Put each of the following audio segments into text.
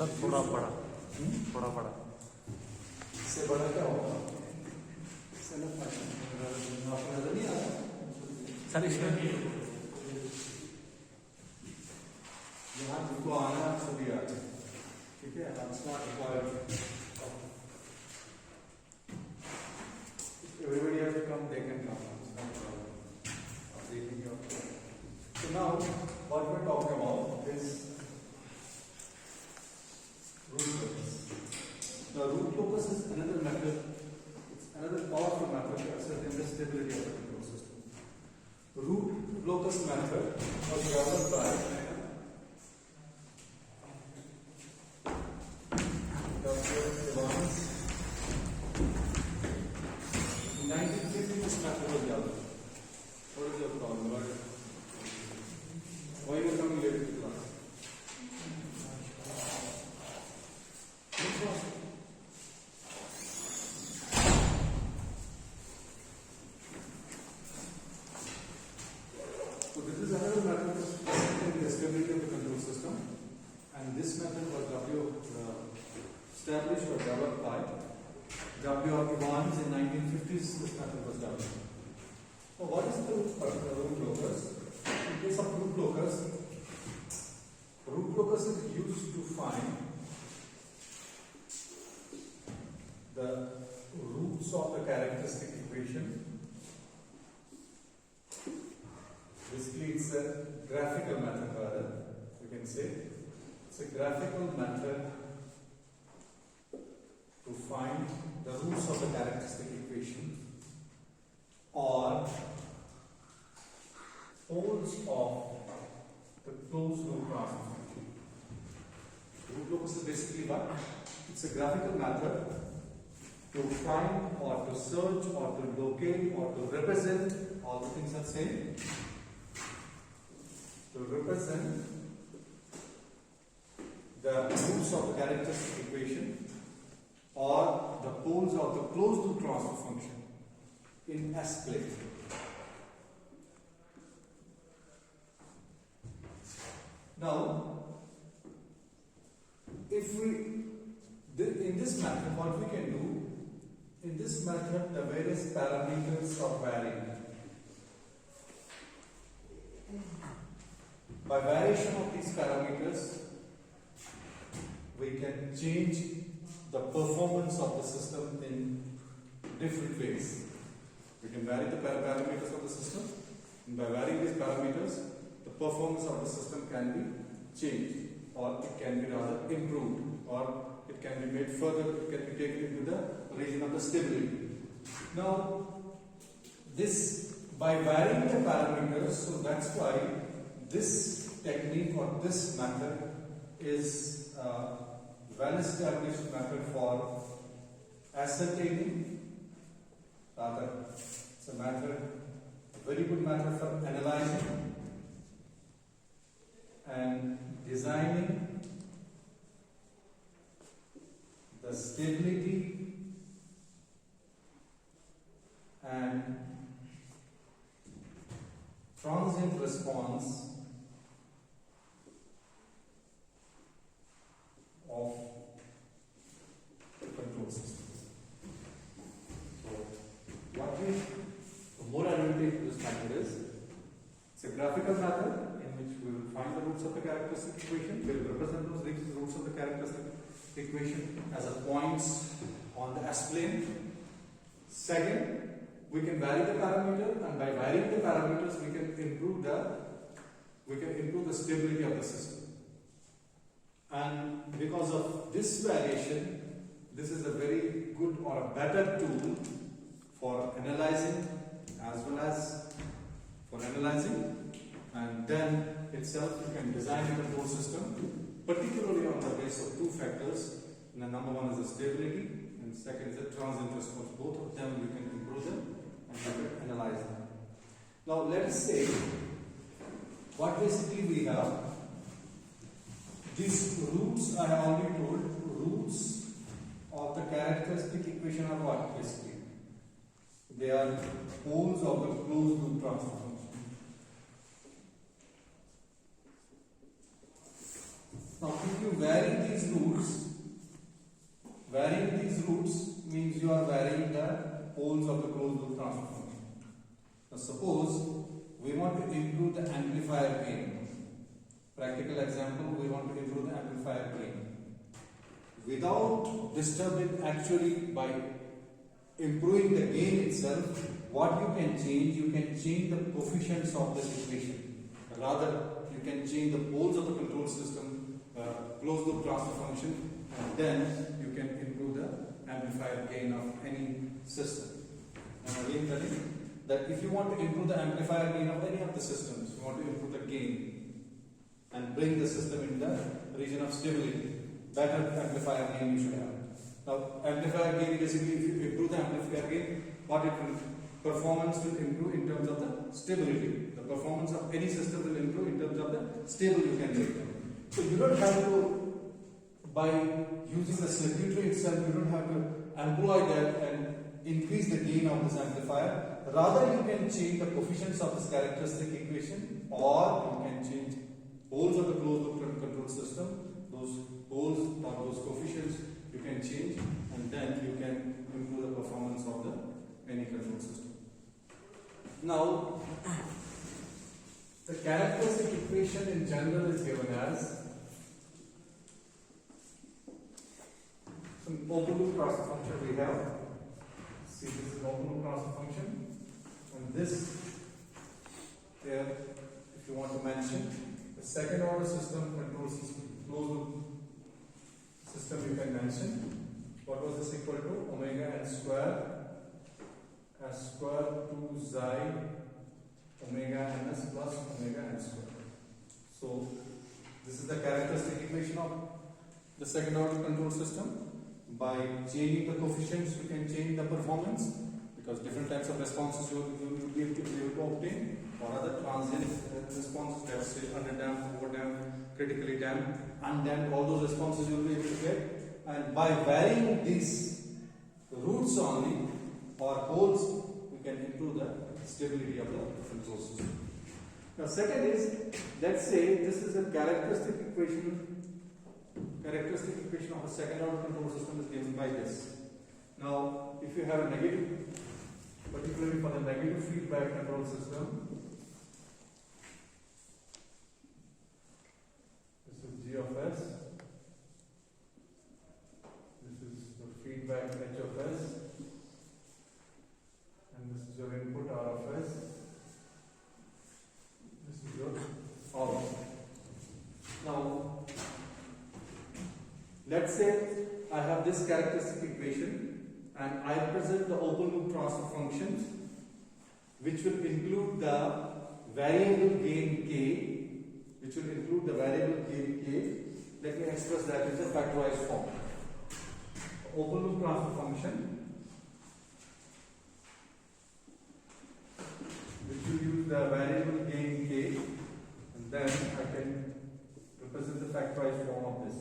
Sir थोड़ा बड़ा, थोड़ा बड़ा। इससे बड़ा क्या होगा? इससे नजर नहीं आ रहा सर इसमें यहाँ जिनको आना है सभी आते हैं, ठीक है। Everybody has to come, they can come. So now, what we're talking about is root locus. Now, root locus is another method. It's another powerful method to ascertain the stability of the control system. Root locus method was developed by in 1950. This method was developed. What is your problem? Why are you coming late to class? So this is another method of estimating the stability of the control system, and this method was established or developed by W.R. Evans in 1950s. This method was developed. So what is the root locus? In case of root locus is used to find the roots of the characteristic equation. Basically, it's a graphical method, rather, you can say. It's a graphical method to find the roots of the characteristic equation or poles of the closed loop transfer function. Root locus is basically what? It's a graphical method to find or to search or to locate or to represent, all the things are same, to represent the roots of the characteristic equation or the poles of the closed loop transfer function in S plane. Now, if we, in this method, what we can do, in this method, the various parameters are varying. By variation of these parameters, we can change the performance of the system in different ways. We can vary the parameters of the system, and by varying these parameters, the performance of the system can be changed, or it can be rather improved, or it can be made further, it can be taken into the region of the stability. Now, this, by varying the parameters, so that's why this technique or this method is a well-established method for ascertaining, rather, it's a method, a very good method for analyzing and designing the stability and transient response of the control system. So, what we, the more advantage of this method is, it's a graphical method in which we will find the roots of the characteristic equation. We will represent those roots of the characteristic equation as a points on the S plane. Second, we can vary the parameter, and by varying the parameters, we can improve the stability of the system. And because of this variation, this is a very good or a better tool for analyzing, as well as for analyzing, and then itself you can design a control system, particularly on the basis of two factors. And the number one is the stability, and second is the transient response. Both of them you can improve them and you can analyze them. Now let us say what basically we have. These roots, I have already told, roots of the characteristic equation are what basically? They are poles of the closed loop transfer function. Now if you vary these roots, varying these roots means you are varying the poles of the closed loop transfer function. Now suppose we want to improve the amplifier gain. Practical example, we want to improve the amplifier gain. Without disturbing, actually by improving the gain itself, what you can change the coefficients of this equation. Rather, you can change the poles of the control system, closed loop transfer function, and then you can improve the amplifier gain of any system. And again telling that if you want to improve the amplifier gain of any of the systems, you want to improve the gain and bring the system in the region of stability, better amplifier gain you should have. Now, amplifier gain basically, if you improve the amplifier gain, what it will, performance will improve in terms of the stability. The performance of any system will improve in terms of the stable you can make them. So you don't have to, by using the circuitry itself, you don't have to employ that and increase the gain of this amplifier. Rather, you can change the coefficients of this characteristic equation, or you can change poles of the closed loop control system. Those poles or those coefficients you can change, and then you can improve the performance of the any control system. Now, the characteristic equation in general is given as some open loop transfer function we have. See, this is an open loop transfer function, and this here, if you want to mention, the second order system control system, closed loop system you can mention. What was this equal to? Omega n square s square 2 xi omega ns plus omega n square. So this is the characteristic equation of the second order control system. By changing the coefficients, you can change the performance, because different types of responses you will be able to obtain. What are the transient responses? Let's say underdamped, overdamped, critically damped, undamped, all those responses you will be able to get. And by varying these roots only or poles, we can improve the stability of the control system. Now, second is, let's say this is a characteristic equation. Characteristic equation of a second order control system is given by this. Now, if you have a negative, particularly for the negative feedback control system, this is G of S, this is the feedback H of S, and this is your input R of S, this is your output. Now, let's say I have this characteristic equation and I present the open loop transfer functions, which will include the variable gain k, Let me express that in the factorized form. Open loop transfer function, which will use the variable gain k, and then I can represent the factorized form of this.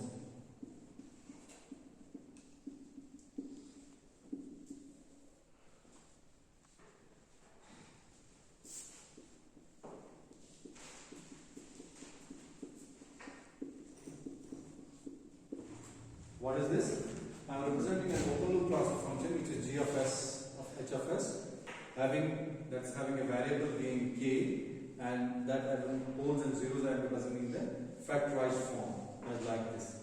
What is this? I am representing an open loop transfer function, which is g of s of h of s, having a variable gain k, and that having poles and zeros I am representing the factorized form as like this.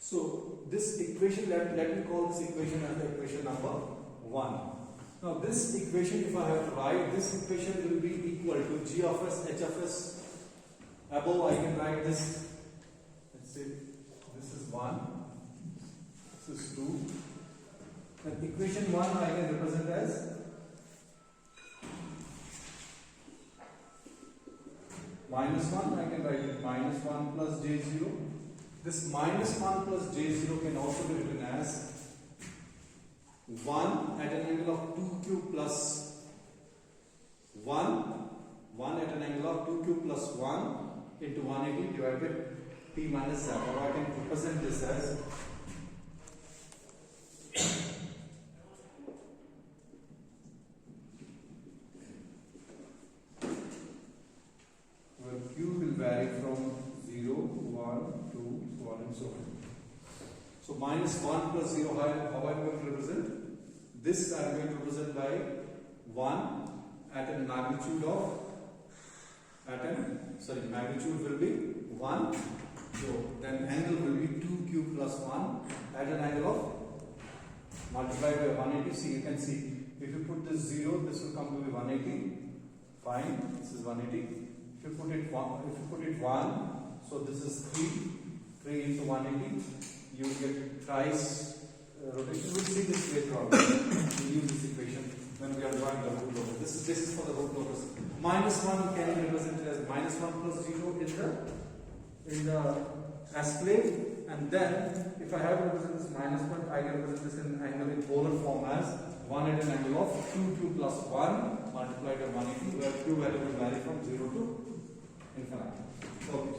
So this equation, let me call this equation as the equation number 1. Now this equation, if I have to write, this equation will be equal to g of s h of s. Above I can write this. Let's say this is 1. This is 2. And equation 1 I can represent as -1. I can write it -1 plus j0. This -1 plus j0 can also be written as 1 at an angle of 2q plus 1 at an angle of 2q plus 1 into 180 divided by t minus z. Or I can represent this as q will vary from 0, 1, 2, so on and so on. So minus 1 plus 0, how I am going to represent? This I am going to represent by 1 at a magnitude of, magnitude will be 1. So then angle will be 2q plus 1 at an angle of multiplied by 180. See, you can see if you put this 0, this will come to be 180. Fine, this is 180. If you put it 1, so this is 3 into 180. You get thrice rotation. We'll see this later on. We'll use this equation when we are drawing the root locus. This is basis for the root locus. Minus 1 can be represented as minus 1 plus 0 in the S plane, and then if I have to represent this minus 1, I can represent this in angle in polar form as 1 at an angle of 2q plus 1 multiplied by 180, where q value will vary from 0 to infinity. Okay.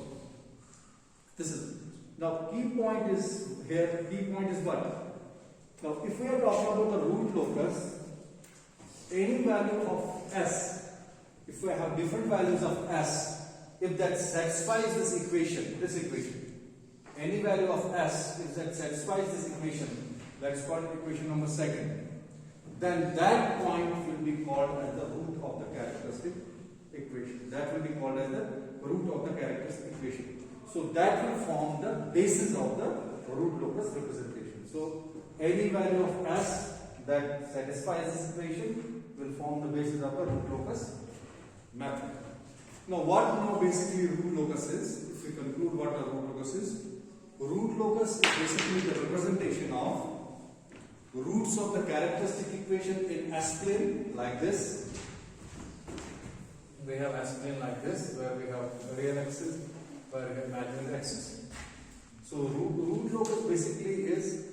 This is now key point is here. Key point is what? Now, if we are talking about the root locus, any value of s, if we have different values of s, if that satisfies this equation, any value of s, if that satisfies this equation, let's call it equation number 2, then that point will be called as the root of the characteristic equation. That will be called as the root of the characteristic equation. So that will form the basis of the root locus representation. So any value of s that satisfies this equation will form the basis of the root locus method. Now what basically root locus is? If we conclude what a root locus is, root locus is basically the representation of roots of the characteristic equation in S plane like this. We have S plane like this, where we have real axis, where we have imaginary axis. So root locus basically is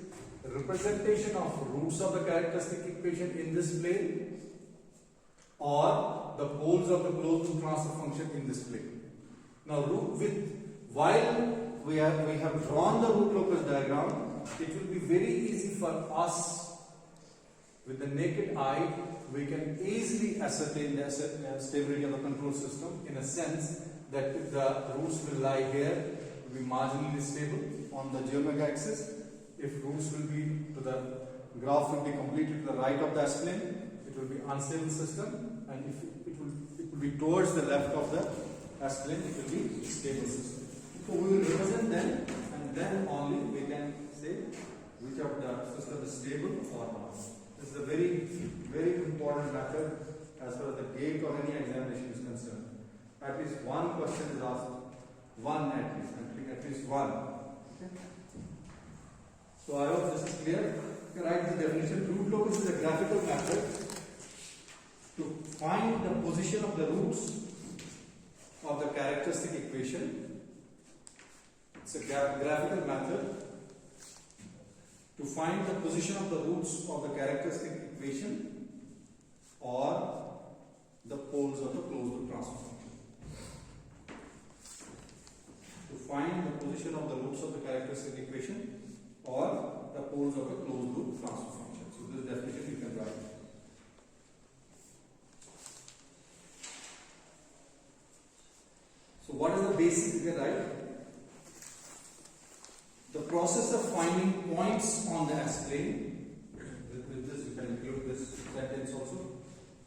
a representation of roots of the characteristic equation in this plane, or the poles of the closed loop transfer function in this plane. Now while we have drawn the root locus diagram, it will be very easy for us with the naked eye. We can easily ascertain the stability of the control system in a sense that if the roots will lie here, it will be marginally stable on the geometric axis. If roots will be to the graph will be completely to the right of the S plane, it will be unstable system, and if it will be towards the left of the S plane, it will be stable system. So we will represent them, and then only we can say which of the system is stable or not. This is a very, very important method as far as the gate or any examination is concerned. At least one question is asked, at least one. Okay. So I hope this is clear. You can write the definition. Root locus is a graphical method to find the position of the roots of the characteristic equation. It's a graphical method to find the position of the roots of the characteristic equation or the poles of the closed loop transfer function. To find the position of the roots of the characteristic equation or the poles of the closed loop transfer function. So this definition you can write. So what is the basic you can write? The process of finding points on the S plane, with this you can include this sentence also.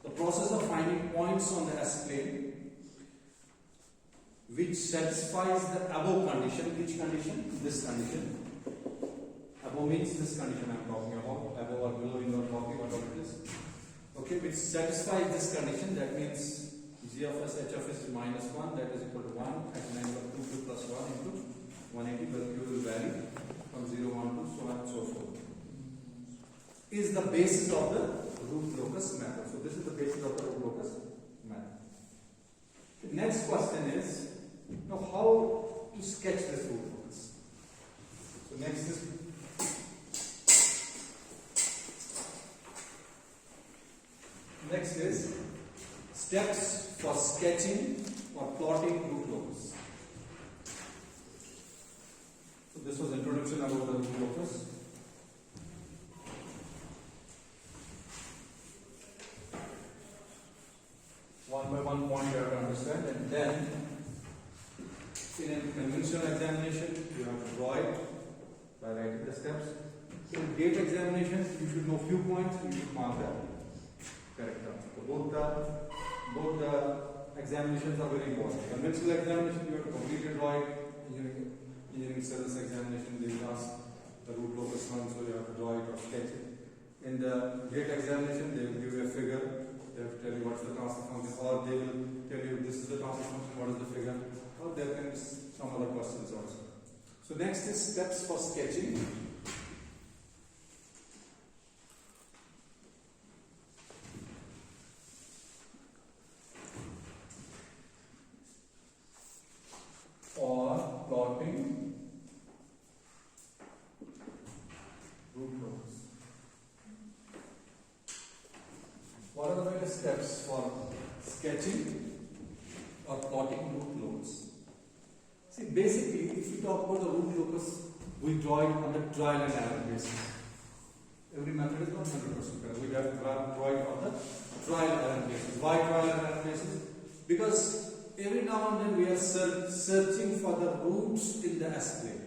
The process of finding points on the S plane which satisfies the above condition. Which condition? This condition. Above means this condition I am talking about. Above or below you are talking about it is. Okay, which satisfies this condition, that means g of s, h of s is minus 1, that is equal to 1 at an angle of 2q plus 1 into 180, where q will vary from 0, 1 to so on and so forth, is the basis of the root locus method. So this is the basis of the root locus method. The next question is, now how to sketch this root locus. So next is steps for sketching or plotting root locus. So this was introduction about the root locus. One by one point you have to understand, and then In a conventional examination, you have to draw it by writing the steps. In gate examination, you should know few points, you should mark the correct answer. So both the examinations are very important. Conventional examination, you have to completely draw it. Engineering service examination, they will ask the root locus one, so you have to draw it or sketch it. In the gate examination, they will give you a figure. They have to tell you what's the transfer function, or they will tell you this is the transfer function, what is the figure, or there can be some other questions also. So next is steps for sketching. Or plotting root locus. What are the various steps for sketching or plotting root locus? See, basically, if we talk about the root locus, we draw it on the trial and error basis. Every method is not 100% correct. We have to draw it on the trial and error basis. Why trial and error basis? Because every now and then we are searching for the roots in the S-plane.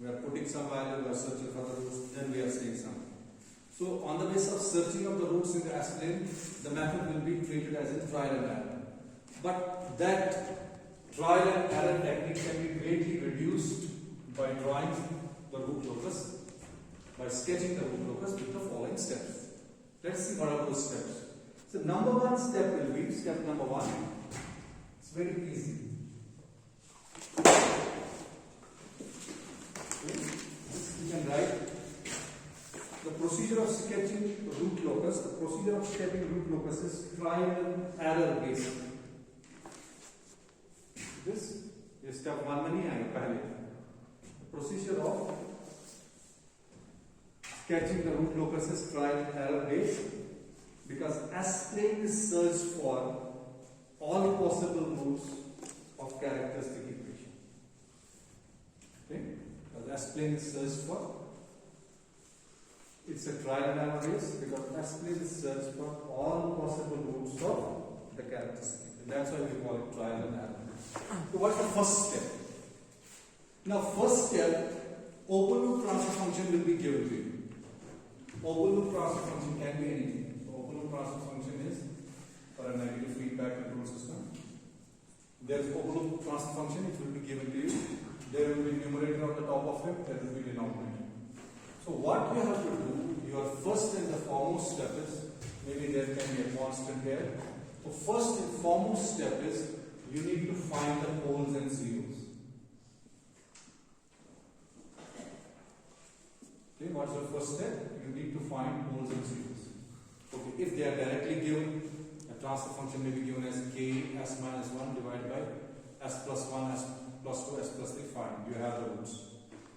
We are putting some value, we are searching for the roots, then we are saying something. So on the basis of searching of the roots in the S-plane, the method will be treated as a trial and error. But that trial and error technique can be greatly reduced by drawing the root locus, by sketching the root locus with the following steps. Let's see what are those steps. So number one step will be, step number one, it's very easy. Okay. You can write the procedure of sketching root locus. The procedure of sketching root locus is trial and error based. This is step one mani and pehle. The procedure of sketching the root locus is trial and error based because S-plane is searched for all possible roots of characteristic equation. Okay? Because S-plane is searched for, it's a trial and error based because S-plane is searched for all possible roots of the characteristic equation. That's why we call it trial and error. So what's the first step? Now first step, open loop transfer function will be given to you. Open loop transfer function can be anything. So open loop transfer function is for a negative feedback control system. There is open loop transfer function, it will be given to you. There will be numerator on the top of it, there will be denominator. So what you have to do, your first and the foremost step is, maybe there can be a constant here. So first and foremost step is, you need to find the poles and zeros. Okay, what's your first step? You need to find poles and zeros. Okay, if they are directly given, a transfer function may be given as k s minus 1 divided by s plus 1, s plus 2, s plus 3, fine, you have the roots.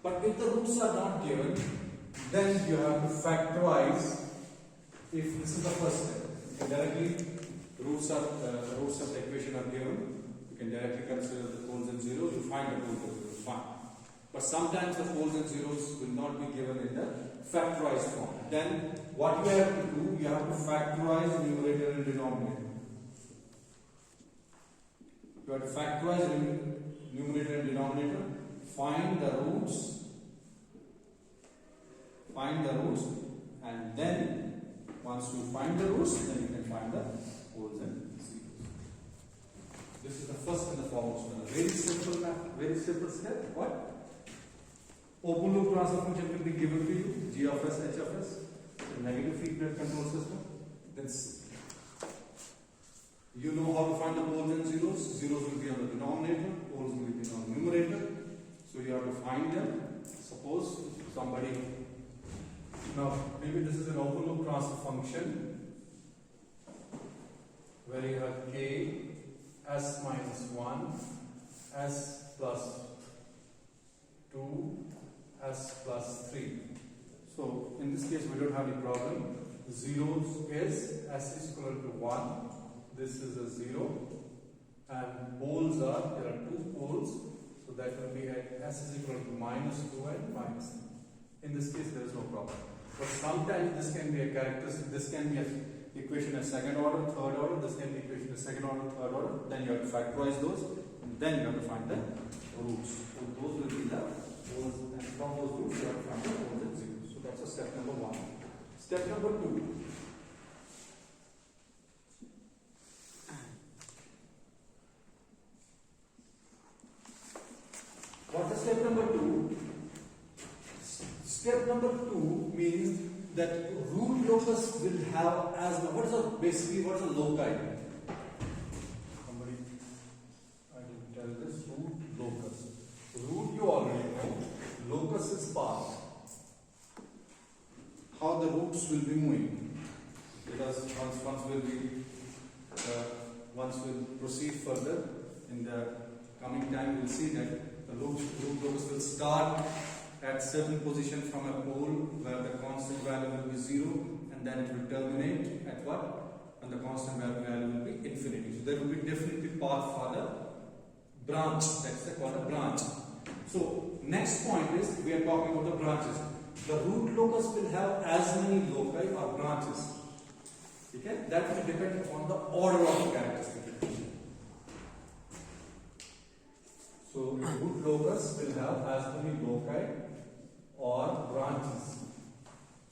But if the roots are not given, then you have to factorize. If this is the first step, you can directly, the roots of the equation are given, you can directly consider the poles and zeros, you find the poles and zeros, fine. But sometimes the poles and zeros will not be given in the factorized form. Then what you have to do, you have to factorize numerator and denominator. You have to factorize numerator and denominator, find the roots, and then once you find the roots, then you can find the poles and zeros. This is the first and the foremost one. Very simple math, very simple step. What? Open loop transfer function will be given to you, g of s, h of s, a negative feedback control system. Then you know how to find the poles and zeros. Zeros will be on the denominator, poles will be on the numerator. So you have to find them. Suppose somebody, now maybe this is an open loop transfer function where you have k s minus 1, s plus 2, s plus 3. So in this case we don't have any problem. Zeros is s is equal to 1, this is a 0, and poles are, there are two poles, so that will be at s is equal to minus 2 and minus 3. In this case there is no problem. But sometimes this can be a characteristic, this can be an equation as second order, third order, this can be equation as second order, third order, then you have to factorize those, and then you have to find the roots. So those will be the poles, and from those roots you have to find the poles and zeros. So that's a step number 1. Step number 2. What is step number 2? Step number 2 means that root locus will have as the, what is a loci? Somebody, I will tell this root locus. Root you already know. Locus is path. How the roots will be moving. Because once we'll proceed further in the coming time, we'll see that the root locus will start at certain position from a pole where the constant value will be 0, and then it will terminate at what? And the constant value will be infinity. So there will be definitely path for the branch. That's called a branch. So next point is we are talking about the branches. The root locus will have as many loci or branches. Okay? That will depend on the order of the characteristic equation. So root locus will have as many loci or branches.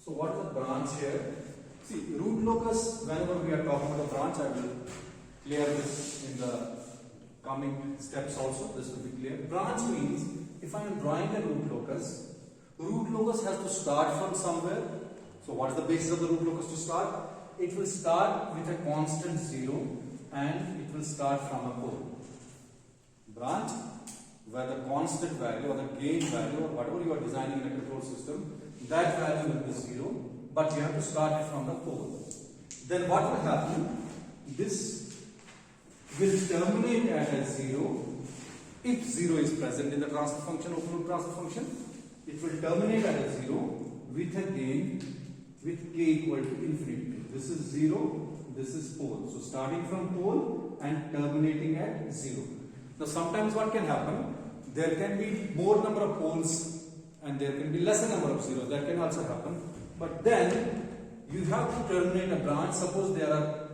So what is the branch here? See, root locus, whenever we are talking about a branch, I will clear this in the coming steps also. This will be clear. Branch means if I am drawing a root locus has to start from somewhere. So what is the basis of the root locus to start? It will start with a constant 0 and it will start from a pole. Branch where the constant value or the gain value or whatever you are designing in a control system, that value will be 0, but you have to start it from the pole. Then what will happen? This will terminate at a 0 if 0 is present in the transfer function, open loop transfer function. It will terminate at a 0 with a gain with k equal to infinity. This is 0, this is pole. So starting from pole and terminating at 0. Now sometimes what can happen? There can be more number of poles and there can be lesser number of zeros. That can also happen. But then you have to terminate a branch. Suppose there are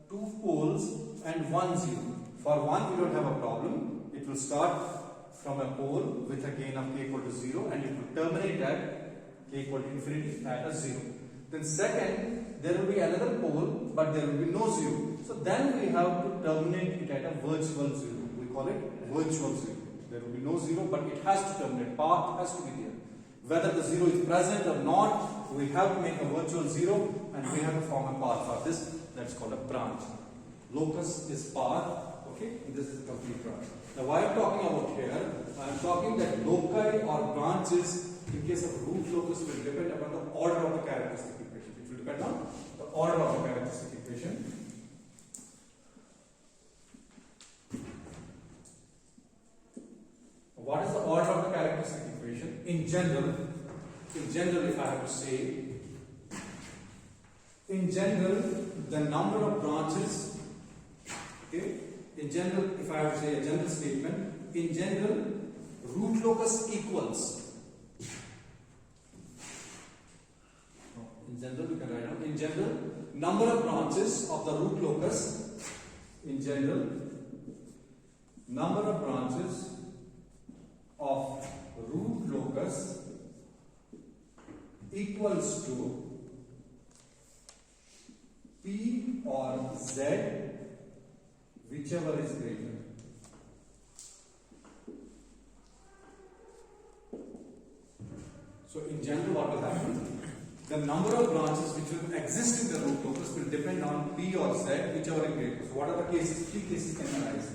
2 poles and 1 0. For 1 we don't have a problem. It will start from a pole with a gain of k equal to 0 and it will terminate at k equal to infinity at a 0. Then second, there will be another pole but there will be no 0. So then we have to terminate it at a virtual 0. We call it virtual 0. There will be no 0 but it has to terminate. Path has to be there. Whether the 0 is present or not, we have to make a virtual 0 and we have to form a path for this. That's called a branch. Locus is path. Okay, this is a complete branch. Now why I am talking about here? I am talking that loci or branches in case of root locus will depend upon the order of the characteristic equation. It will depend on the order of the characteristic equation. What is the order of the characteristic equation? In general, if I have to say, in general, the number of branches, okay, in general, if I have to say a general statement, in general, root locus equals. In general, we can write down. In general, number of branches of the root locus. In general, number of branches of root locus equals to P or Z, whichever is greater. So in general what will happen? The number of branches which will exist in the root locus will depend on P or Z, whichever is greater. So what are the cases? 3 cases can arise.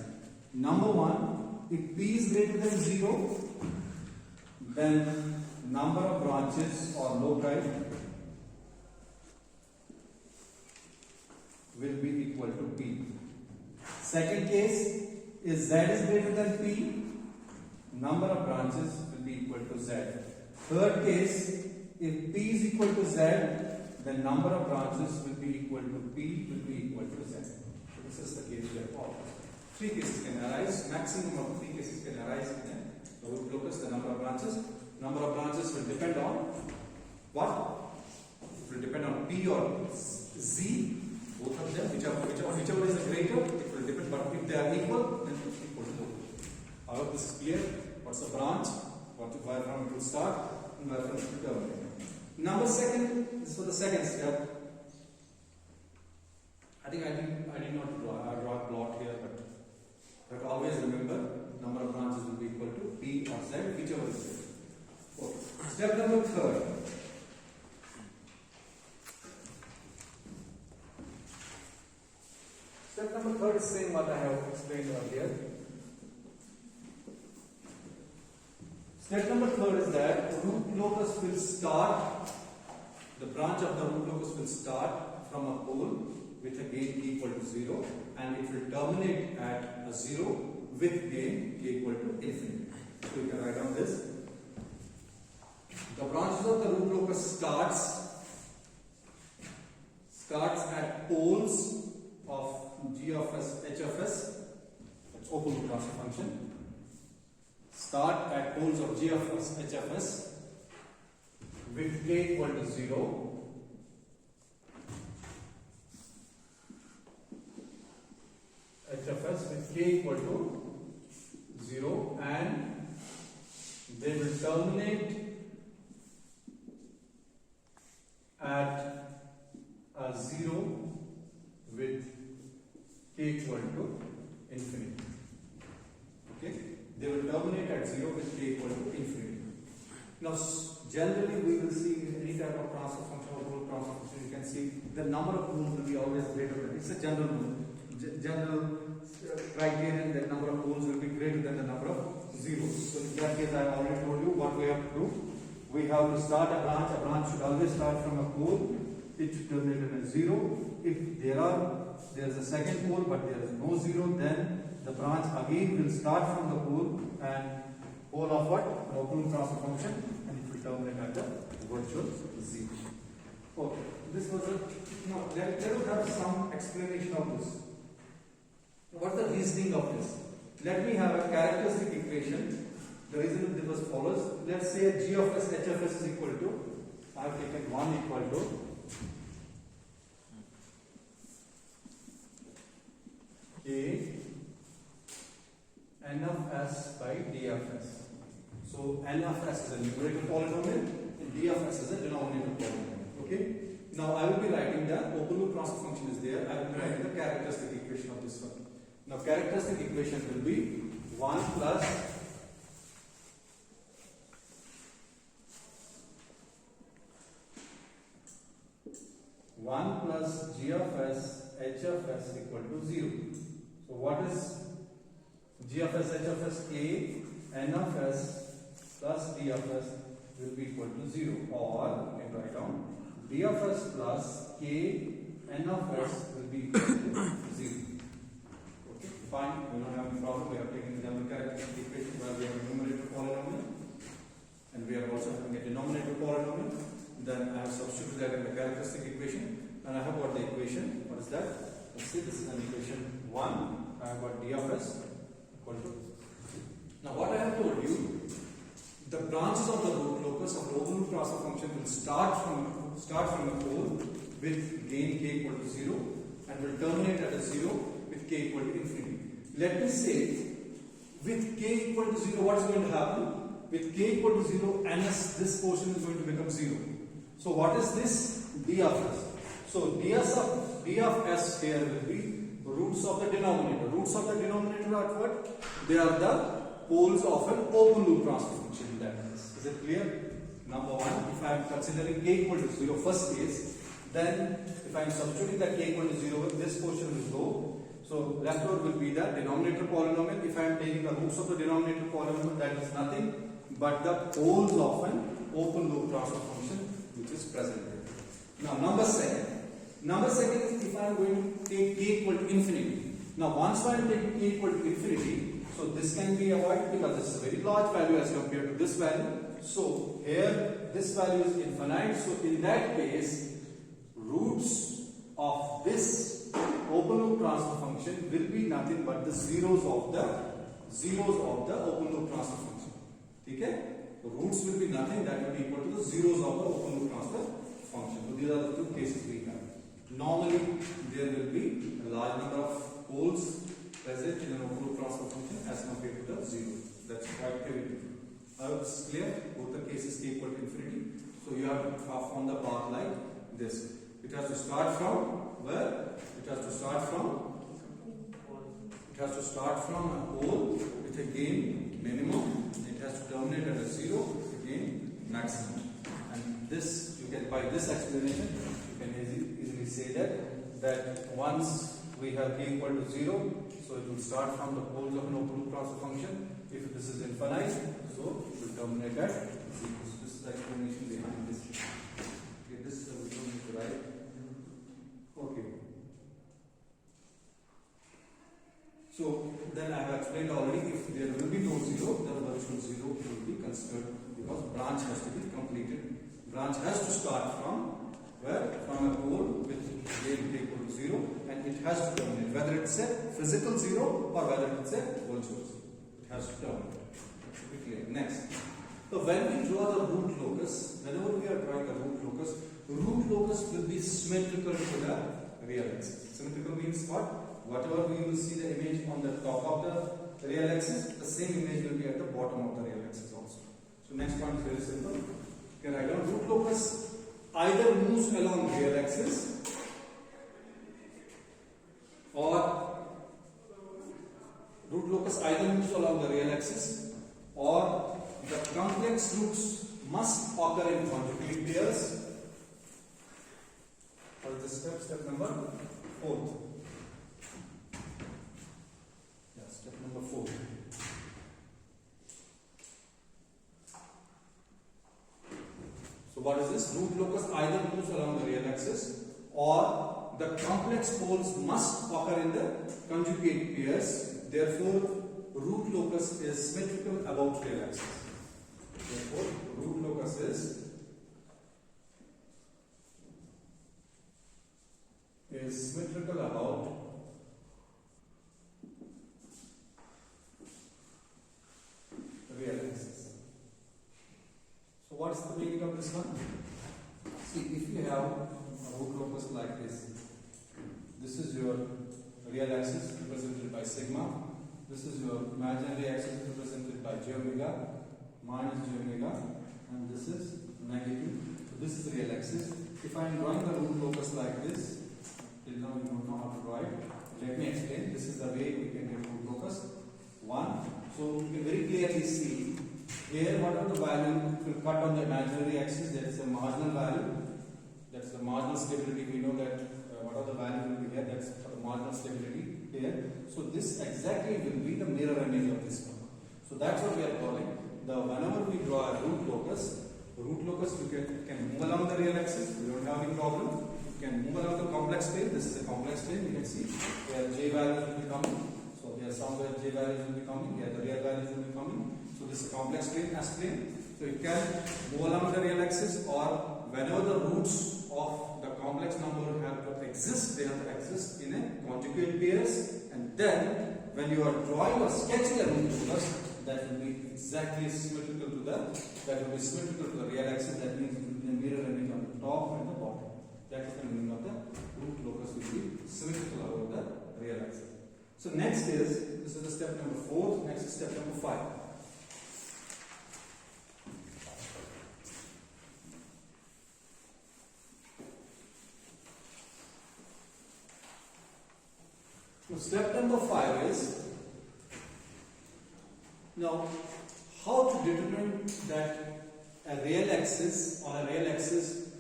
Number 1, if P is greater than 0, then number of branches or loci will be equal to P. Second case is Z is greater than P, number of branches will be equal to Z. Third case, if P is equal to Z, then number of branches will be equal to P will be equal to Z. So this is the case we have got. 3 cases can arise, maximum of 3 cases can arise in the root locus, the number of branches. Number of branches will depend on what? It will depend on P or Z, both of them, whichever is the greater, it will depend, but if they are equal, then it's equal to 0. I hope this is clear. What's the branch? Where from it will start and where from it will terminate. Number second, this is for the second step. I think I did not draw. I draw a plot here, but always remember number of branches will be equal to B or Z, whichever is it. Okay. Step number third. Step number third is same what I have explained earlier. Step number third is that root locus will start, the branch of the root locus will start from a pole with a gain k equal to 0 and it will terminate at a 0 with gain k equal to infinity. So you can write down this. The branches of the root locus starts at poles of g of s, h of s, that's open loop transfer function. Start at poles of g of s, h of s with k equal to 0. H of s with k equal to 0 and they will terminate at a 0 with k equal to infinity. Okay? They will terminate at 0 with k equal to infinity. Now, generally we will see in any type of transfer function or Rool transfer function, you can see the number of poles will be always greater than, it's a general rule. General criterion that number of poles will be greater than the number of zeros. So in that case, I have already told you what we have to do. We have to start a branch. A branch should always start from a pole. It should terminate in a 0. If there is a second pole but there is no 0, then the branch again will start from the pole and pole of what? An open loop transfer function, and it will terminate at the virtual 0. Okay, this was a. Now let us have some explanation of this. What is the reasoning of this? Let me have a characteristic equation. The reason it was follows. Let's say g of s, h of s is equal to, I have taken 1 equal to k n of s by d of s. So n of s is a numerator polynomial and d of s is a denominator polynomial. Okay? Now I will be writing the open loop transfer function is there. I will be writing the characteristic equation of this one. Now characteristic equation will be 1 plus g of s h of s equal to 0. So what is g of s h of s? K n of s plus d of s will be equal to 0, or you can write down d of s plus k n of s will be equal to 0. Okay, fine, we don't have any problem. We have taken the general characteristic equation where we have a numerator polynomial and we are also having a denominator polynomial. Then I have substituted that in the characteristic equation and I have got the equation. What is that? Let's see, this is an equation 1. I have got d of s equal to. Now what I have told you, the branches of the root locus of the open loop transfer function will start from a pole with gain k equal to 0 and will terminate at a 0 with k equal to infinity. Let me say, with k equal to 0, what is going to happen? With k equal to 0, ns, this portion is going to become 0. So what is this? D of s. So d of s here will be roots of the denominator. Roots of the denominator are what? They are the poles of an open loop transfer function in that case. Is it clear? Number 1, if I am considering k equal to 0, first case, then if I am substituting that k equal to 0, this portion will go. So left over will be the denominator polynomial. If I am taking the roots of the denominator polynomial, that is nothing but the poles of an open loop transfer function which is present there. Now number second is if I am going to take k equal to infinity. Now once I am taking k equal to infinity, so this can be avoided because this is a very large value as compared to this value. So here this value is infinite. So in that case, roots of this open loop transfer function will be nothing but the zeros of the open loop transfer function. Okay? The roots will be nothing, that will be equal to the zeros of the open loop transfer function. So these are the two cases we have. Normally there will be a large number of poles present in an open loop transfer function as compared to the zero. quite heavy. This is clear? Both the cases k equal to infinity. So you have to form the path like this. It has to start from where? It has to start from a pole with a gain minimum. It has to terminate at a 0 with a gain maximum. And this, you can, by this explanation, you can easily say that once we have k equal to 0, so it will start from the poles of an open loop transfer function. If this is infinite, so it will terminate at 0. So this is the explanation behind this. Okay, this we don't need to write. Okay. So then I have explained already, if there will be no 0, then virtual 0 will be considered, because branch has to be completed. Branch has to start from where? From a pole with gain k equal to 0, and it has to terminate, whether it's a physical 0 or whether it's a virtual 0. It has to terminate. That should be clear. Next. So when we draw the root locus, whenever we are drawing the root locus will be symmetrical to the real axis. Symmetrical means what? Whatever we will see the image on the top of the real axis, the same image will be at the bottom of the real axis also. So next point is very simple. You can write down root locus either moves along real axis or root locus either moves along the real axis or the complex roots must occur in conjugate pairs. What is this step? Step number 4. Step number 4. So what is this? Root locus either moves along the real axis or the complex poles must occur in the conjugate pairs. Therefore, root locus is symmetrical about real axis. Therefore, root locus is symmetrical about real axis. So what is the meaning of this one? See, if you have a root locus like this is your real axis represented by sigma. This is your imaginary axis represented by j omega minus j omega, and this is negative. So this is real axis. If I am drawing the root locus like this, till now you don't know how to draw it. Let me explain. This is the way we can get root locus. 1. So you can very clearly see here whatever the value will cut on the imaginary axis, there is a marginal value. That's the marginal stability. We know that whatever the value will be here, that's the marginal stability here. So this exactly will be the mirror image of this one. So that's what we are calling the whenever we draw a root locus you can move along the real axis. We don't have any problem. You can move along the complex plane. This is a complex plane. You can see here j values will be coming. So here somewhere j values will be coming. Here the real values will be coming. So this is a complex plane as plane. So it can move along the real axis, or whenever the roots of the complex number have to exist, they have to exist in a conjugate pairs, and then when you are drawing or sketching a root locus, that will be exactly symmetrical to the real axis. That means it will be a mirror image on the top and the bottom. That is the meaning of the root locus will be symmetrical over the real axis. So next is, this is the step number 4, next is step number 5. So step number 5 is, now how to determine that a real axis, on a real axis,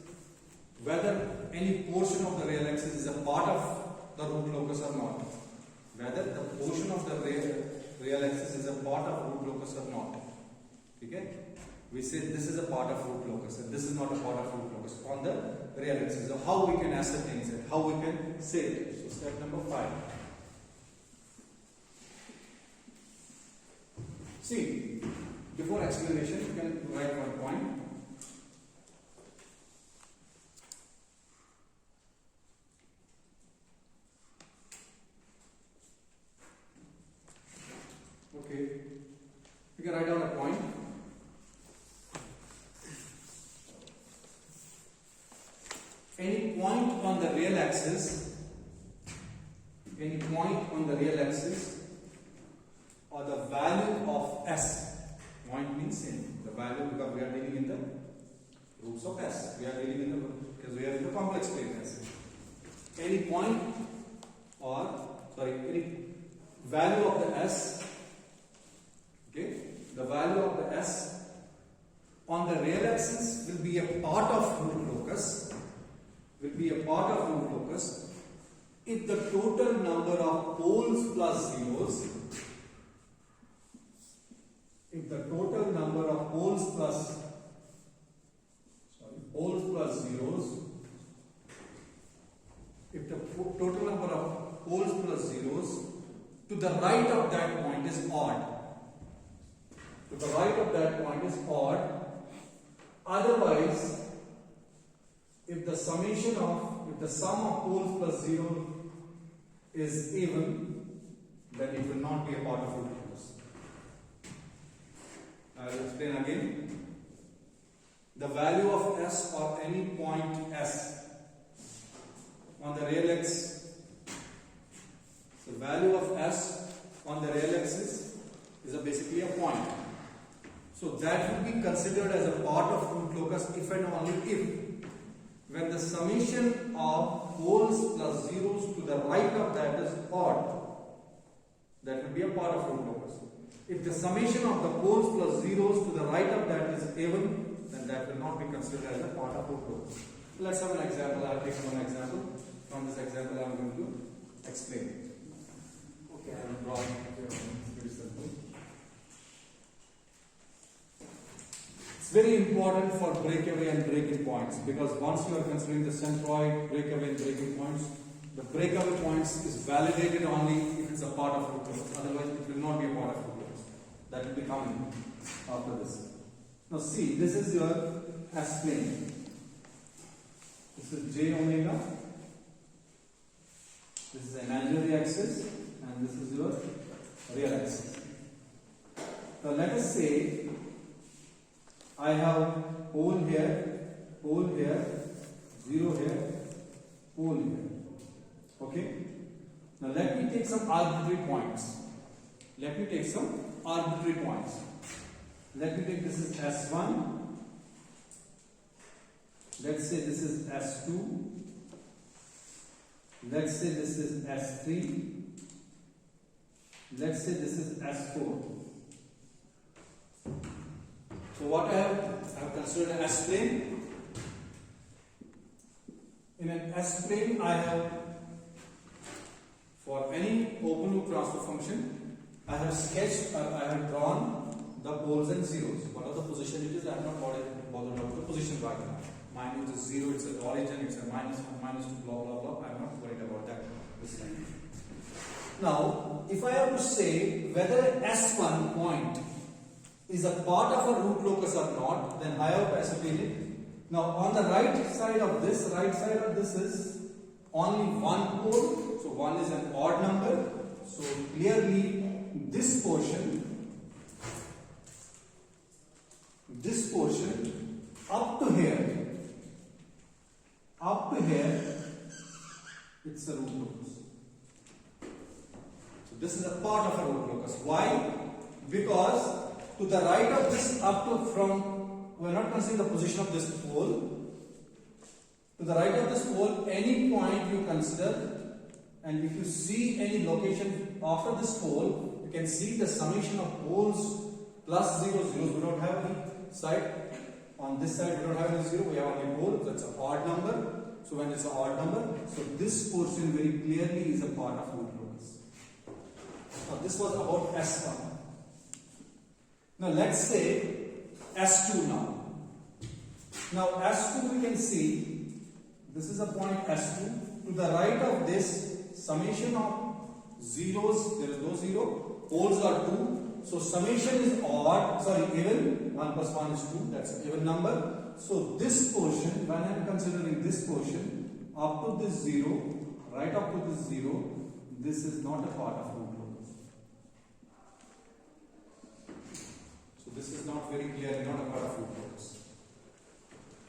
whether any portion of the real axis is a part of the root locus or not. Whether the portion of the real axis is a part of root locus or not. Okay? We say this is a part of root locus and this is not a part of root locus on the real axis. So how we can ascertain it, how we can say it. So step number 5. See, before explanation, you can write one point. Okay, you can write down a point. Any point on the real axis, or the value of S of S. We are dealing in the, because we are in the complex plane S. Any point any value of the S, okay, the value of the S on the real axis will be a part of root locus, if the total number of poles plus zeros, if the total number of poles plus zeros, if the total number of poles plus zeros to the right of that point is odd. To the right of that point is odd. Otherwise, if the sum of poles plus 0 is even, then it will not be a part of root locus. I will explain again. The value of S or any point S on the real axis, the value of S on the real axis is basically a point. So that will be considered as a part of root locus if and only if, when the summation of poles plus zeros to the right of that is odd, that will be a part of root locus. If the summation of the poles plus zeros to the right of that is even, then that will not be considered as a part of root locus. Let's have an example. I have taken one example. From this example, I am going to explain it. Okay, I will draw it. Very simple. It's very important for breakaway and breaking points, because once you are considering the centroid, breakaway and breaking points, the breakaway points is validated only if it's a part of root locus. Otherwise, it will not be a part of root locus. That will be coming after this. Now see, this is your S plane. This is J omega. This is imaginary axis, and this is your real axis. Now let us say I have pole here, 0 here, pole here. Okay? Now let me take some arbitrary points. Let me take this is S1. Let's say this is S2. Let's say this is S3. Let's say this is S4. So what I have considered an S plane. In an S plane, I have, for any open loop transfer function, I have sketched or I have drawn the poles and zeros. What are the position it is? I am not bothered about the position right now. Mine is 0, it's an origin, it's a minus 1, -2, blah blah blah. I am not worried about that this time. Now, if I have to say whether S1 point is a part of a root locus or not, then I have to ascertain it. Now, on the right side of this is only one pole, so 1 is an odd number. So clearly, this portion up to here, it's a root locus. So this is a part of a root locus. Why? Because to the right of this, we are not considering the position of this pole. To the right of this pole, any point you consider, and if you see any location after this pole, you can see the summation of poles plus zeros. We don't have any side. On this side, we don't have any 0, we have only pole, so it's an odd number. So when it's an odd number, so this portion very clearly is a part of root locus. Now this was about S1. Now let's say S2 now. Now S2 we can see, this is a point S2. To the right of this, summation of zeros, there is no 0, poles are 2. So summation is even, 1 plus 1 is 2, that's an even number. So this portion, when I am considering this portion, up to this 0, right up to this 0, this is not a part of root locus. So this is not very clearly not a part of root locus.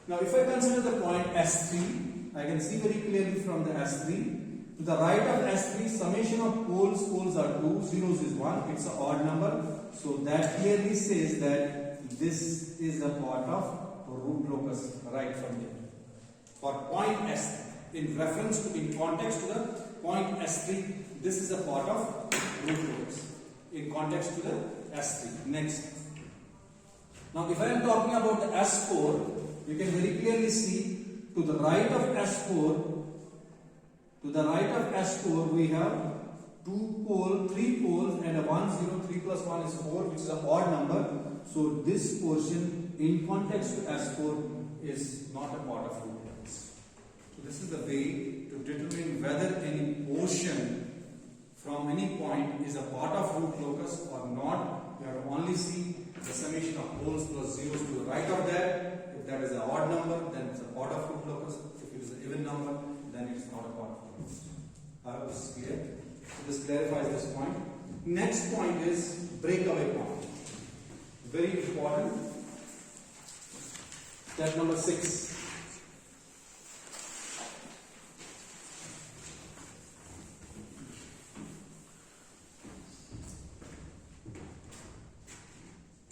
Now if I consider the point S3, I can see very clearly from the S3, to the right of S3, summation of poles are 2, zeros is 1, it's an odd number. So that clearly says that this is a part of root locus right from here. For point S, in context to the point S3, this is a part of root locus. In context to the S3. Next. Now, if I am talking about the S4, you can very clearly see to the right of S4, we have 2 poles, 3 poles, and a 1, 0, 3 plus 1 is 4, which is an odd number. So this portion in context to S4 is not a part of root locus. So this is the way to determine whether any portion from any point is a part of root locus or not. You have to only see the summation of poles plus zeros to the right of that. If that is an odd number, then it's a part of root locus. If it is an even number, then it's not a part of root locus. I hope this is clear. So this clarifies this point. Next point is breakaway point. Very important. Step number 6.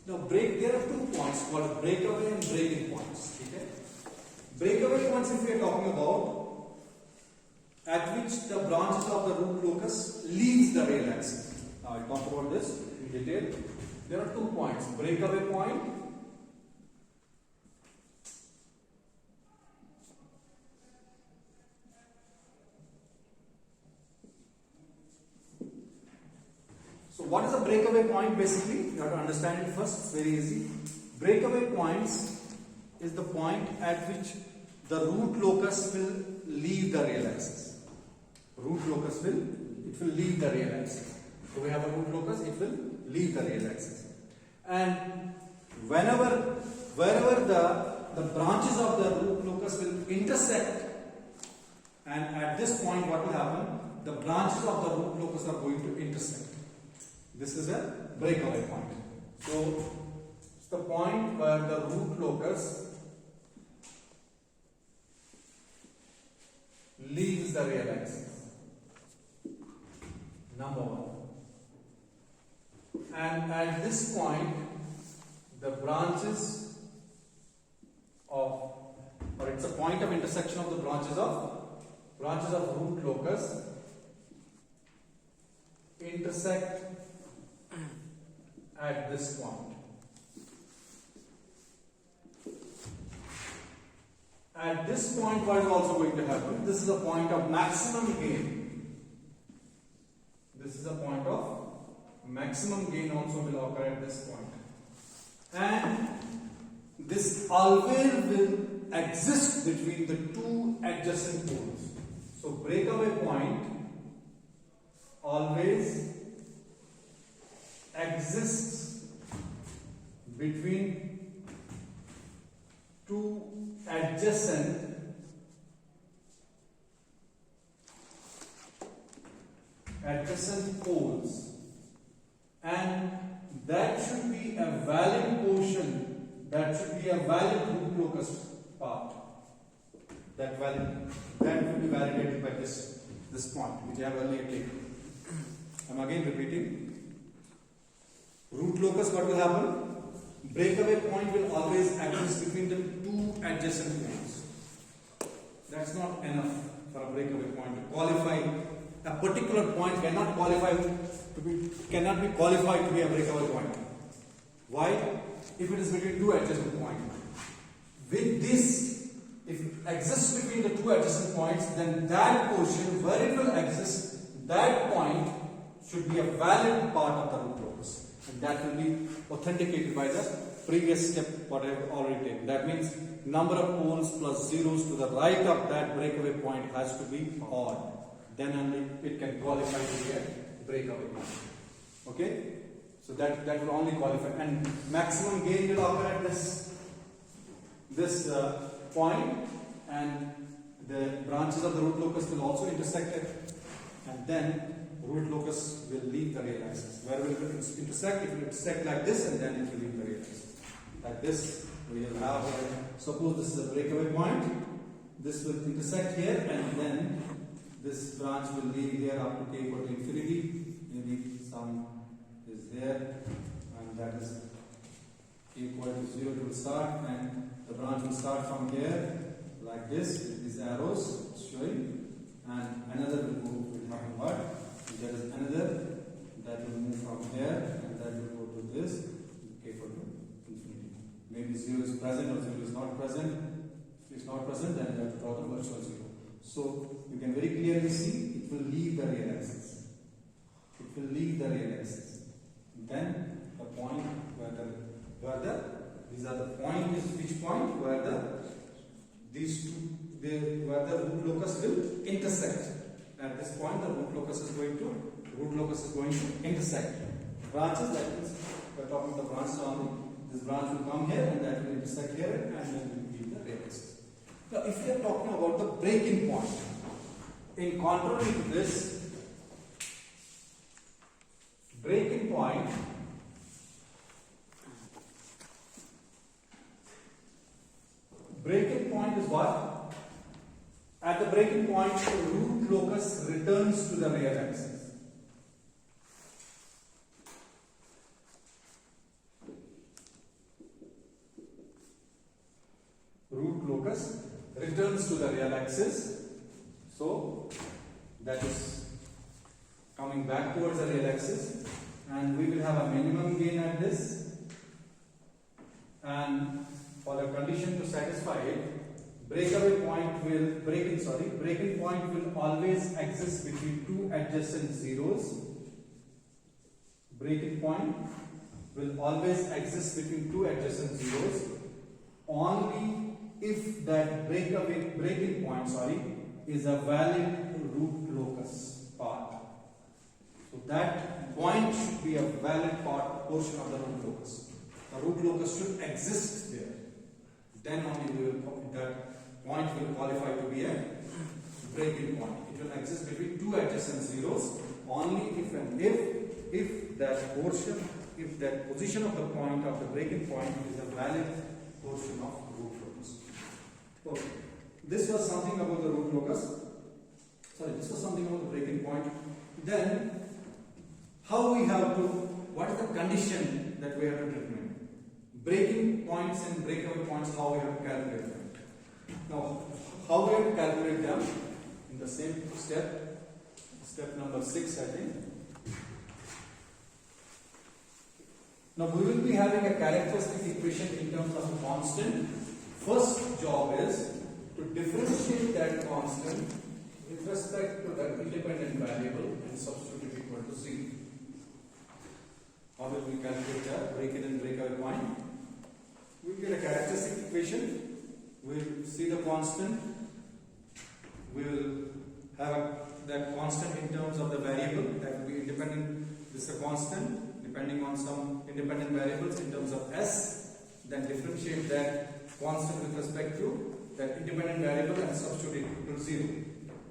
Now there are 2 points called breakaway and breaking points. Okay? Breakaway points, if we are talking about, at which the branches of the root locus leaves the real axis. Now I'll talk about this in detail. There are 2 points, breakaway point So what is a breakaway point basically? You have to understand it first, it's very easy. Breakaway points is the point at which the root locus will leave the real axis. Root locus will leave the real axis. So we have a root locus, it will leave the real axis. And wherever the branches of the root locus will intersect, and at this point what will happen? The branches of the root locus are going to intersect. This is a breakaway point. So it's the point where the root locus leaves the real axis. Number 1. And at this point, the branches of, or it's a point of intersection of the branches of root locus intersect at this point. At this point, what is also going to happen? This is a point of maximum gain. This is a point of maximum gain also will occur at this point. And this always will exist between the 2 adjacent poles. So breakaway point always exists between 2 adjacent poles, and that should be a valid portion, that should be a valid root locus part. That will be validated by this point which I have earlier taken. I'm again repeating. Root locus, what will happen? Breakaway point will always exist between the 2 adjacent points. That's not enough for a breakaway point to qualify. A particular point cannot be qualified to be a breakaway point. Why? If it is between 2 adjacent points. With this, if it exists between the 2 adjacent points, then that portion where it will exist, that point should be a valid part of the root locus. And that will be authenticated by the previous step what I have already taken. That means number of poles plus zeros to the right of that breakaway point has to be odd. Then only it can qualify to be a breakaway point. Okay? So that will only qualify. And maximum gain will occur at this point, and the branches of the root locus will also intersect it, and then root locus will leave the real axis. Where will it intersect? It will intersect like this, and then it will leave the real axis. Like this, we will have, suppose this is a breakaway point, this will intersect here, and then this branch will leave here up to k equal to infinity. Maybe some is here, and that is equal to 0 to start, and The branch will start from here like this with these arrows showing, and another will happen what? There is another that will move from here and that will go to this equal to infinity. Maybe 0 is present or 0 is not present. If it's not present, then you have to draw the virtual 0. So you can very clearly see it will leave the real axis. It will leave the real axis. Then the point where these are the point is which point where where the root locus will intersect. At this point, the root locus is going to intersect. Branches, that means we are talking about the branches only. This branch will come here and that will intersect here, and then we will give the real axis. Now, if we are talking about the breaking point, in contrary to this, breaking point is what? At the breaking point, the root locus returns to the real axis. Root locus returns to the real axis. So that is coming back towards the real axis, and we will have a minimum gain at this, and for the condition to satisfy it, breaking point will always exist between two adjacent zeros. Breaking point will always exist between two adjacent zeros only if that breaking point is a valid root locus part. So that point should be a valid portion of the root locus. The root locus should exist there. Then only that point will qualify to be a breaking point. It will exist between two adjacent zeros only if and if that position of the point of the breaking point is a valid portion of root locus. Okay. This was something about the root locus. This was something about the breaking point. Then, what is the condition that we have to determine? Breaking points and breakaway points, how we have to calculate them. Now, how we have to calculate them? In the same step number 6, I think. Now, we will be having a characteristic equation in terms of a constant. First job is to differentiate that constant with respect to that independent variable and substitute it equal to 0. How will we calculate that? Break it and breakaway point. We will get a characteristic equation. We will see the constant. We will have that constant in terms of the variable that will be independent. This is a constant depending on some independent variables in terms of s. Then differentiate that constant with respect to that independent variable and substitute it equal to 0.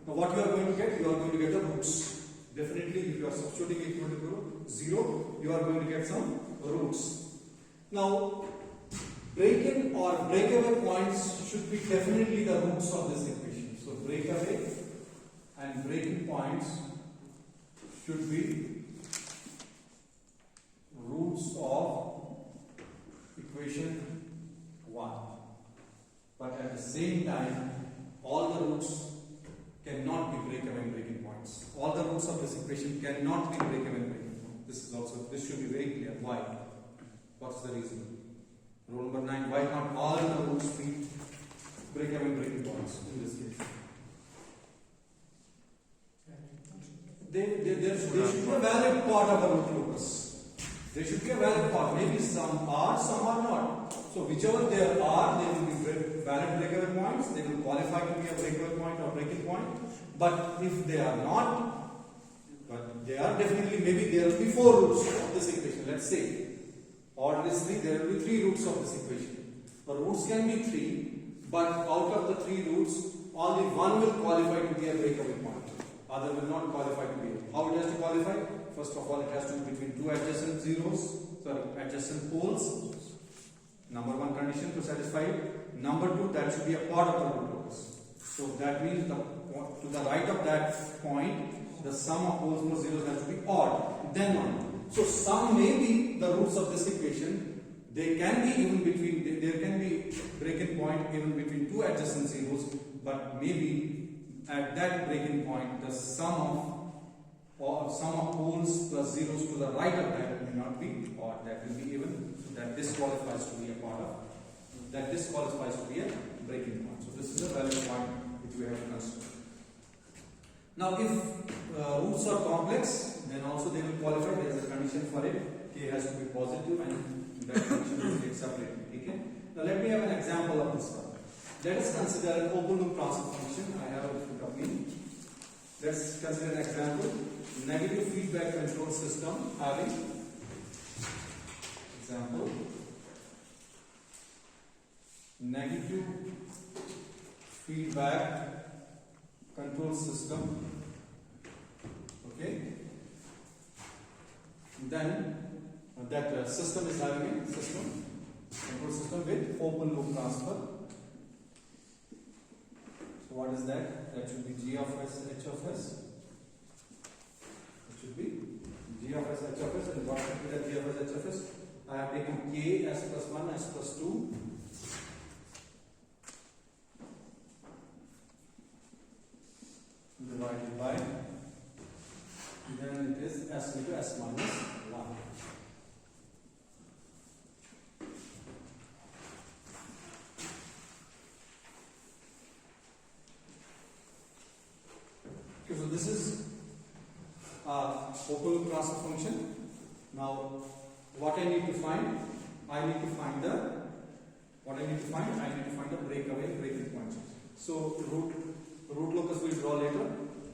Now what you are going to get? You are going to get the roots. Definitely, if you are substituting it equal to 0, you are going to get some roots. Now, break-in or breakaway points should be definitely the roots of this equation. So, breakaway and breaking points should be roots of equation 1. But at the same time, all the roots cannot be breakaway and breaking points. All the roots of this equation cannot be breakaway and breaking points. This should be very clear. Why? What's the reason? Rule number 9. Why can't all the roots be breakaway and breaking points in this case? There should be a valid part of the root locus. There should be a valid part. Maybe some are, some are not. So whichever there are, they will be valid breakaway points. They will qualify to be a breakaway point or breaking point. But if they are not, but they are definitely, maybe there will be 4 roots of this equation. Let's say, obviously there will be 3 roots of this equation. The roots can be 3, but out of the 3 roots, only one will qualify to be a breakaway point. Other will not qualify to be. How it has to qualify? First of all, it has to be between 2 adjacent poles. Number 1 condition to satisfy it. Number 2, that should be a part of the root locus. So that means to the right of that point, the sum of poles more zeros has to be odd. Then 1. So some may be the roots of this equation, They can be even between, there can be breaking point even between two adjacent zeros, but maybe at that breaking point the sum of poles plus zeros to the right of that may not be odd, that will be even, so that disqualifies to be a part of, that disqualifies to be a breaking point. So this is a valid point which we have to consider. Now if roots are complex, then also they will qualify, there is a condition for it, k has to be positive and that condition will get separated. Okay? Now let me have an example of this one. Let us consider an open loop transfer function. I have it in front of me. Let's consider an example. Negative feedback control system having example negative feedback control system. Okay. Then that system is having a system control system with open loop transfer. So what is that? That should be g of s h of s. It should be g of s h of s. And what should be the g of s h of s? I have taken k s plus 1 s plus 2. Divided by, then it is s into s minus 1. Okay, so this is open loop transfer function. Now, what I need to find? I need to find the breakaway breaking point. So root locus we will draw later.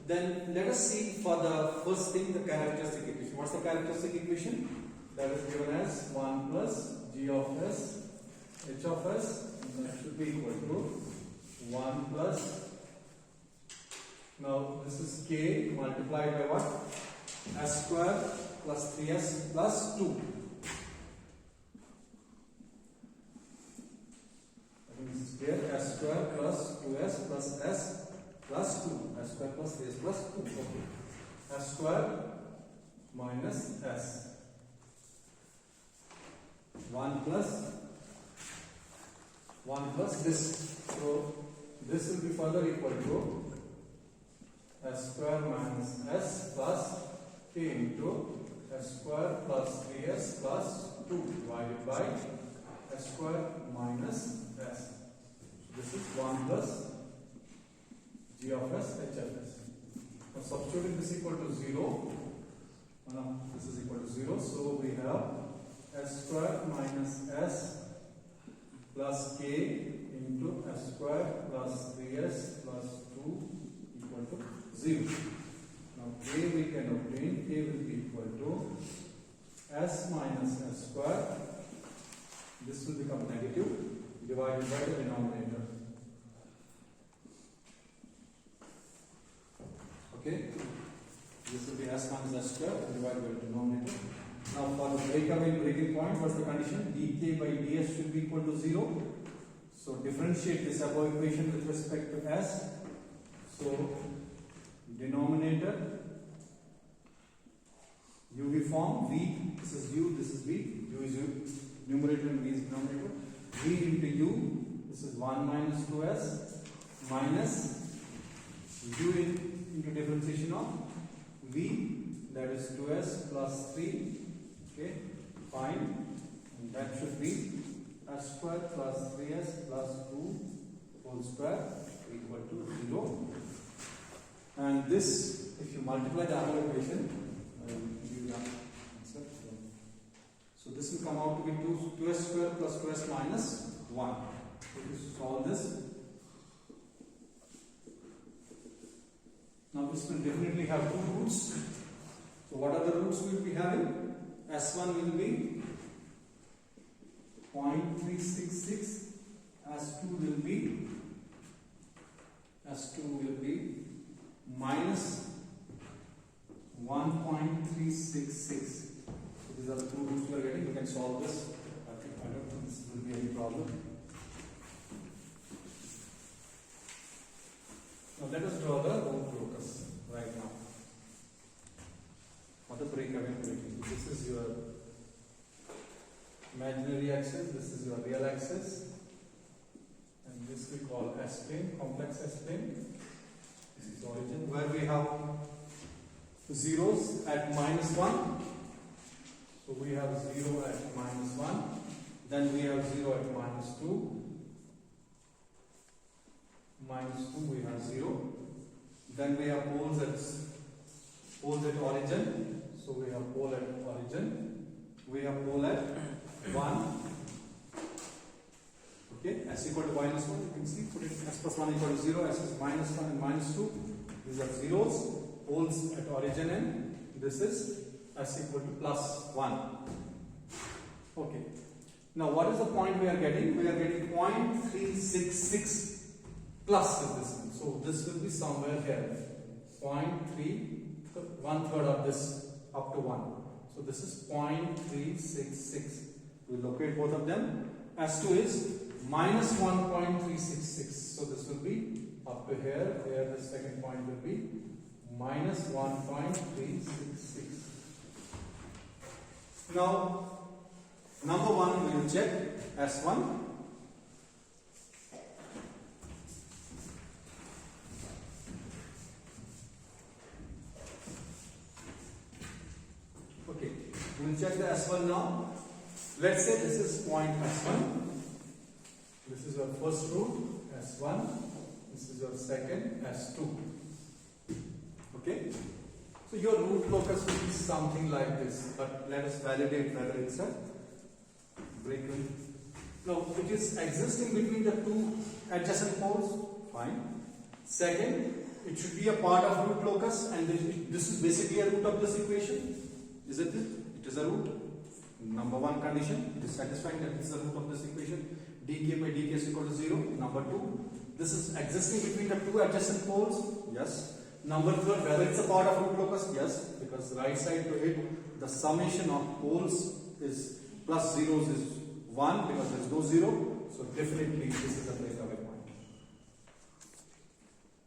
Then let us see for the first thing the characteristic equation. What's the characteristic equation? That is given as 1 plus g of s h of s, and that should be equal to 1 plus. Now this is k multiplied by what? S square plus 3s plus 2. I think this is clear. S square plus 2s plus s plus 2. S square plus 3s plus 2. Okay. S square minus s. 1 plus this. So this will be further equal to s square minus s plus k into s square plus 3s plus 2 divided by s square minus s. This is 1 plus g of s h of s. Now substituting this equal to 0. No, this is equal to 0. So we have s square minus s plus k into s square plus 3s plus 2 equal to 0. Now k we can obtain, k will be equal to s minus s square. This will become negative divided by the denominator. Okay, this will be s minus s square divided by the denominator. Now for the breakaway breaking point, what's the condition? dk by ds should be equal to 0. So differentiate this above equation with respect to s. So denominator u form v, this is u, this is v, u is u, numerator and v is denominator. V into u, this is 1 minus 2s minus u into differentiation of v, that is 2s plus 3. Okay, fine. And that should be s square plus 3s plus 2 whole square equal to 0. And this, if you multiply the other equation, you will answer. So this will come out to be 2s square plus 2s minus 1. So if you solve this, now this will definitely have two roots. So what are the roots we will be having? S1 will be 0.366, S2 will be minus 1.366. So these are the two roots we are getting. We can solve this. I don't think this will be any problem. Now let us draw the root locus right now. For the breakaway breaking. This is your imaginary axis, this is your real axis, and this we call S plane, complex S plane. This is origin, where we have zeros at -1. So we have 0 at -1, then we have 0 at -2, -2 we have 0, then we have poles at origin, so we have pole at origin, we have pole at 1, okay, s equal to -1, you can see, put it s plus 1 equal to 0, s is -1 and -2, these are zeros, poles at origin, and this is s equal to +1. Okay. Now what is the point we are getting? We are getting 0.366 plus this one. So this will be somewhere here. 0.3, 1/3 of this up to 1. So this is 0.366. We locate both of them. S2 is -1.366. So this will be up to here, where the second point will be -1.366. Now, number 1 we will check S1. Okay, we will check the S1 now. Let's say this is point S1. This is your first root, S1. This is your second, S2. Okay? So your root locus will be something like this, but let us validate whether it's a breakaway. Now it is existing between the two adjacent poles, fine. Second, it should be a part of root locus, and this is basically a root of this equation. Is it? It is a root. Number 1 condition, it is satisfying that it is a root of this equation. dk by dk is equal to 0. Number 2, this is existing between the two adjacent poles. Yes. Number 3, whether it's a part of root locus? Yes, because right side to it, the summation of poles is plus zeros is 1 because there is no 0. So definitely this is a breakaway point.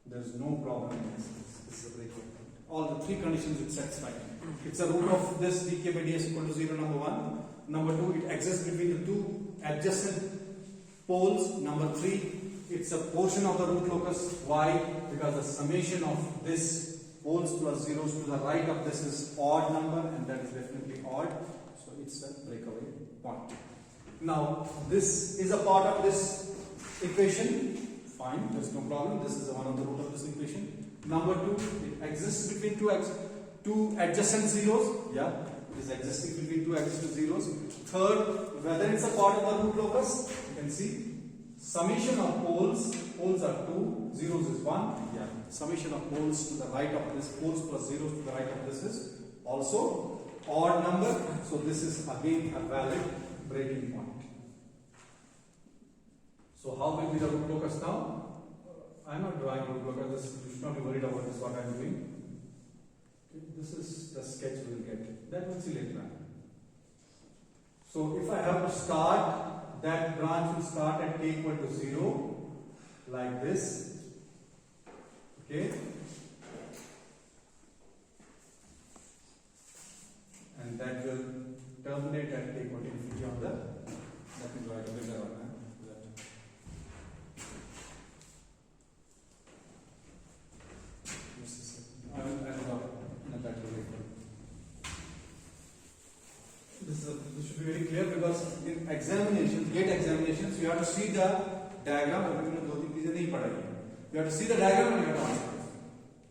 There is no problem in this. This is a breakaway point. All the 3 conditions it satisfies. It's a root of this dk by ds equal to 0, number 1. Number 2, it exists between the two adjacent poles. Number 3, it's a portion of the root locus. Why? Because the summation of this poles plus zeros to the right of this is odd number, and that is definitely odd. So it's a breakaway point. Now this is a part of this equation. Fine, there's no problem. This is one of the root of this equation. Number 2, it exists between two adjacent zeros. Yeah, it is existing between two adjacent zeros. Third, whether it's a part of the root locus, you can see. Summation of poles are 2, zeros is 1. Yeah. Summation of poles to the right of this, poles plus zeros to the right of this is also odd number. So this is again a valid breaking point. So how will be the root locus now? I am not drawing root locus. You should not be worried about this. What I am doing. This is the sketch we will get. That we'll see later on. So if I have to start. That branch will start at k equal to 0, like this. Okay. And that will terminate at k equal to infinity on the. Let me draw it a bigger one. I will draw in a better way. This should be very clear, because in examinations, gate examinations, you have to see the diagram. You have to see the diagram and you have to answer.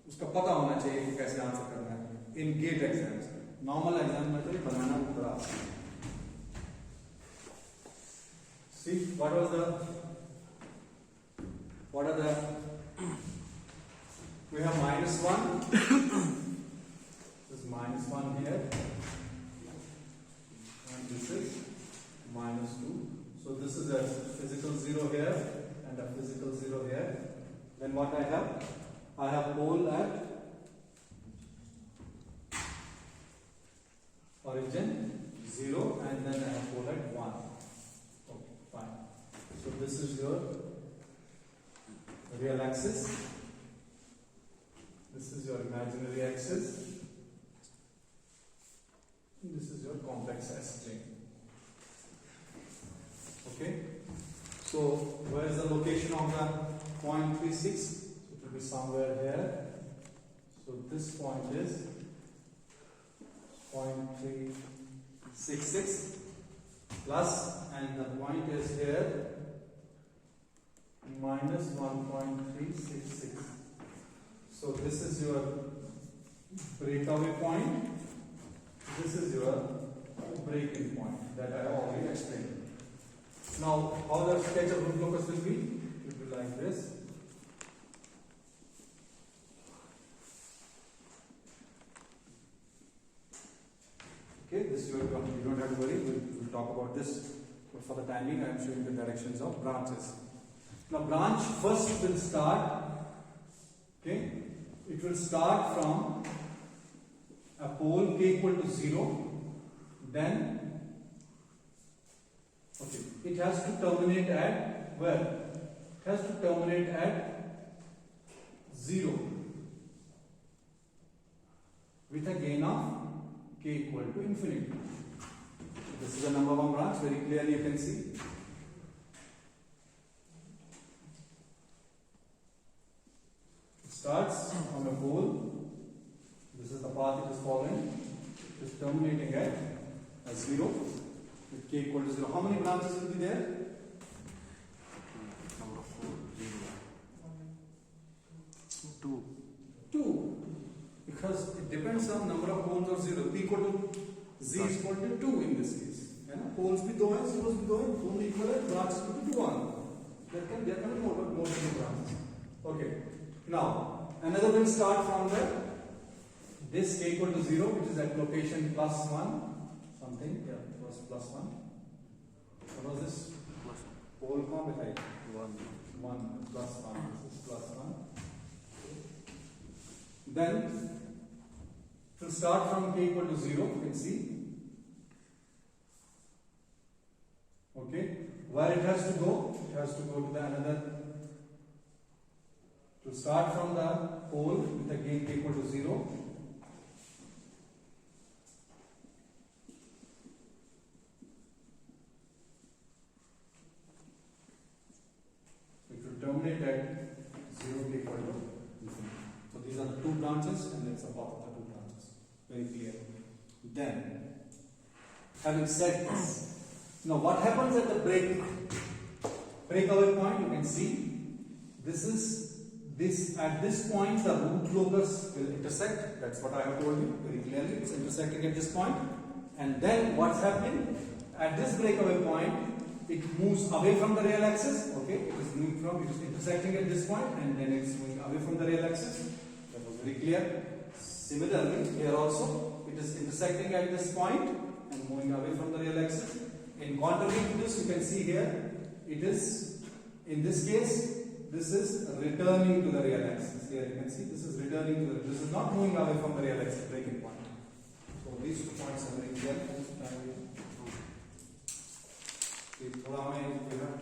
उसका पता होना चाहिए कि कैसे answer करना है. In gate exams, normal exam में तो ये बनाना पूरा आसान है. See what are the we have -1. This is -1 here. This is -2. So this is a physical 0 here and a physical 0 here. Then what I have? I have pole at origin 0, and then I have pole at 1. Okay, fine. So this is your real axis. This is your imaginary axis. This is your complex S plane. Okay. So where is the location of the point 36? It will be somewhere here. So this point is point 366 plus, and the point is here minus 1.366. So this is your breakaway point. This is your breaking point that I have already explained. Now, how the sketch of Rool locus will be? It will be like this. Okay, this you don't have to worry. We'll talk about this. But for the time being, I am showing the directions of branches. Now, branch first will start. Okay, it will start from a pole k equal to 0. Then, okay, it has to terminate at where? It has to terminate at 0 with a gain of k equal to infinity. This is the number one branch, very clearly you can see. It starts from a pole. This is the path it is following. It is terminating at 0 with k equal to 0. How many branches will be there? Number 4, 0. 2. Because it depends on number of poles or 0. P equal to z is equal to 2 in this case. Poles भी 2 हैं, zeros भी 2 हैं, दोनों equal है, branches will be 1. There can be more than 2 branches. Okay. Now, another will start from this k equal to 0, which is at location plus 1. Something, yeah, it was plus 1. What was this? Plus Pole कौन बताइए? 1. 1 plus 1. This is plus 1. Then it will start from k equal to 0, you can see. Okay, where it has to go? It has to go to the another. To start from the pole with a gain k equal to 0. It will terminate at 0 k equal to infinity. So these are the two branches, and that's the path of the two branches. Very clear. Then, having said this, now what happens at the breakaway point? You can see this at this point the root locus will intersect. That's what I have told you very clearly. It's intersecting at this point, and then what's happening at this breakaway point? It moves away from the real axis. Okay, it is intersecting at this point, and then it's moving away from the real axis. That was very clear. Similarly, here also it is intersecting at this point and moving away from the real axis. In contrary to this, you can see here it is, in this case, this is returning to the real axis. Here you can see this is returning to this is not moving away from the real axis breaking point. So these 2 points are very clear.